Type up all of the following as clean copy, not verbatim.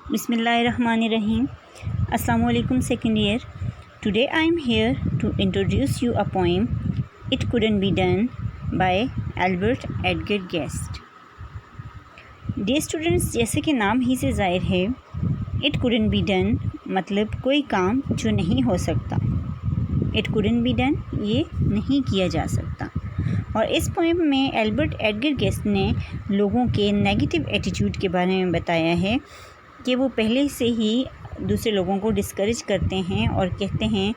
Bismillahirrahmanirrahim. Assalamualaikum second year. Today I am here to introduce you a poem It Couldn't Be Done by Albert Edgar Guest. Dear students, जैसे कि नाम ही से ज़ाहिर है It couldn't be done मतलब कोई काम जो नहीं हो सकता. It couldn't be done ये नहीं किया जा सकता. और इस पोएम में एल्बर्ट एडगर गेस्ट ने लोगों के नेगेटिव एटीट्यूड के बारे में बताया है कि वो पहले से ही दूसरे लोगों को डिस्करेज करते हैं और कहते हैं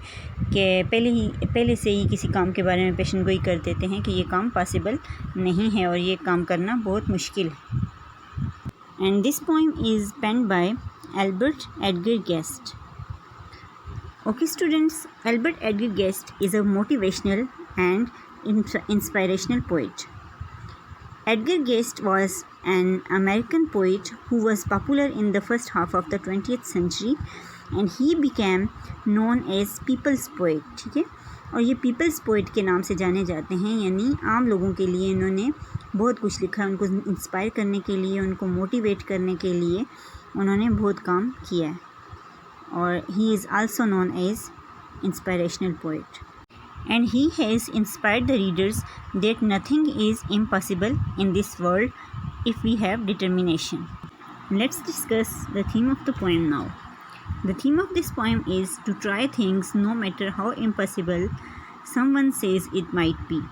कि पहले से ही किसी काम के बारे में पेशन गोई कर देते हैं कि ये काम पॉसिबल नहीं है और ये काम करना बहुत मुश्किल है. And this poem is penned by Albert Edgar Guest. Okay students, Albert Edgar Guest is a motivational and inspirational poet. Edgar Guest was an American poet who was popular in the first half of the 20th century and he became known as People's Poet. ठीक है, और ये People's Poet के नाम से जाने जाते हैं, यानी आम लोगों के लिए इन्होंने बहुत कुछ लिखा, उनको इंस्पायर करने के लिए, उनको मोटिवेट करने के लिए उन्होंने बहुत काम किया है. और he is also known as inspirational poet. And he has inspired the readers that nothing is impossible in this world if we have determination. Let's discuss the theme of the poem now. The theme of this poem is to try things no matter how impossible someone says it might be.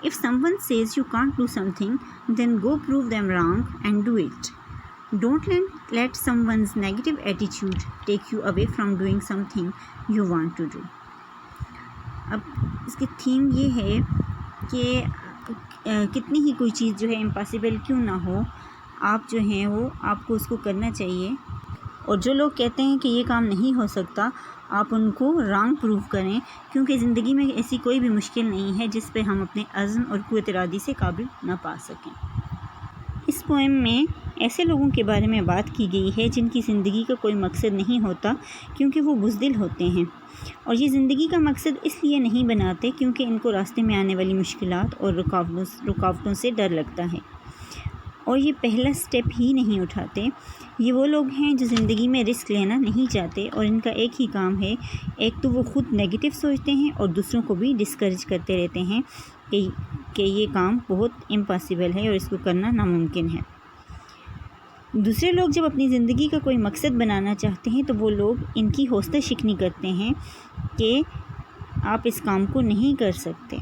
If someone says you can't do something, then go prove them wrong and do it. Don't let someone's negative attitude take you away from doing something you want to do. अब इसकी theme ये है कि कितनी ही कोई चीज़ जो है impossible क्यों ना हो, आप जो हैं वो आपको उसको करना चाहिए. और जो लोग कहते हैं कि ये काम नहीं हो सकता, आप उनको रॉन्ग प्रूव करें, क्योंकि ज़िंदगी में ऐसी कोई भी मुश्किल नहीं है जिस पे हम अपने अज़्म और क़ुव्वत इरादी से काबिल ना पा सकें. इस पोएम में ऐसे लोगों के बारे में बात की गई है जिनकी ज़िंदगी का कोई मकसद नहीं होता क्योंकि वो बुज़दिल होते हैं, और ये ज़िंदगी का मकसद इसलिए नहीं बनाते क्योंकि इनको रास्ते में आने वाली मुश्किलात और रुकावटों से डर लगता है, और ये पहला स्टेप ही नहीं उठाते. ये वो लोग हैं जो ज़िंदगी में रिस्क लेना नहीं चाहते और इनका एक ही काम है, एक तो वो ख़ुद नेगेटिव सोचते हैं और दूसरों को भी डिस्करेज करते रहते हैं कि ये काम बहुत इम्पॉसिबल है और इसको करना नामुमकिन है. दूसरे लोग जब अपनी ज़िंदगी का कोई मकसद बनाना चाहते हैं तो वो लोग इनकी हौसला शिकनी करते हैं कि आप इस काम को नहीं कर सकते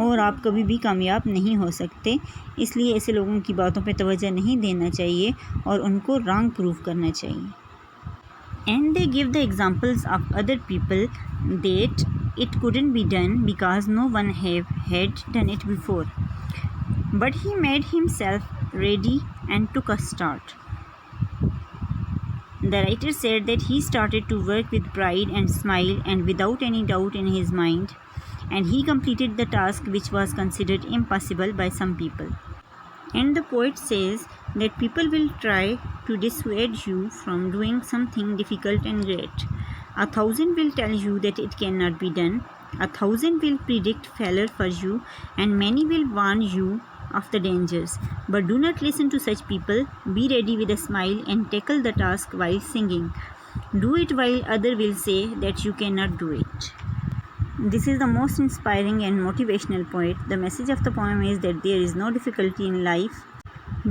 और आप कभी भी कामयाब नहीं हो सकते. इसलिए ऐसे लोगों की बातों पे तवज्जो नहीं देना चाहिए और उनको रॉन्ग प्रूव करना चाहिए. And they give the examples of other people that it couldn't be done because no one had done it before, but he made himself ready and took a start. The writer said that he started to work with pride and smile and without any doubt in his mind, and he completed the task which was considered impossible by some people. And the poet says that people will try to dissuade you from doing something difficult and great. 1,000 will tell you that it cannot be done. 1,000 will predict failure for you, and many will warn you of the dangers, but do not listen to such people. Be ready with a smile and tackle the task while singing. Do it while others will say that you cannot do it. This is the most inspiring and motivational poet. The message of the poem is that there is no difficulty in life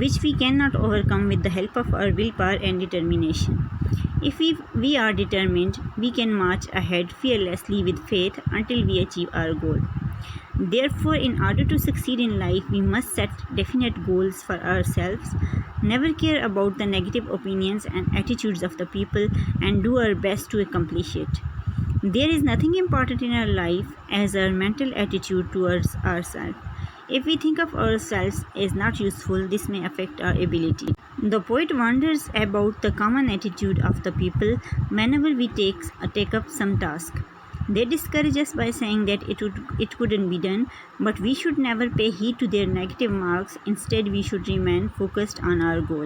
which we cannot overcome with the help of our willpower and determination. If we are determined, we can march ahead fearlessly with faith until we achieve our goal. Therefore, in order to succeed in life, we must set definite goals for ourselves, never care about the negative opinions and attitudes of the people, and do our best to accomplish it. There is nothing important in our life as our mental attitude towards ourselves. If we think of ourselves as not useful, this may affect our ability. The poet wonders about the common attitude of the people whenever we take up some task. They discourage us by saying that it couldn't be done, but we should never pay heed to their negative marks. Instead, we should remain focused on our goal.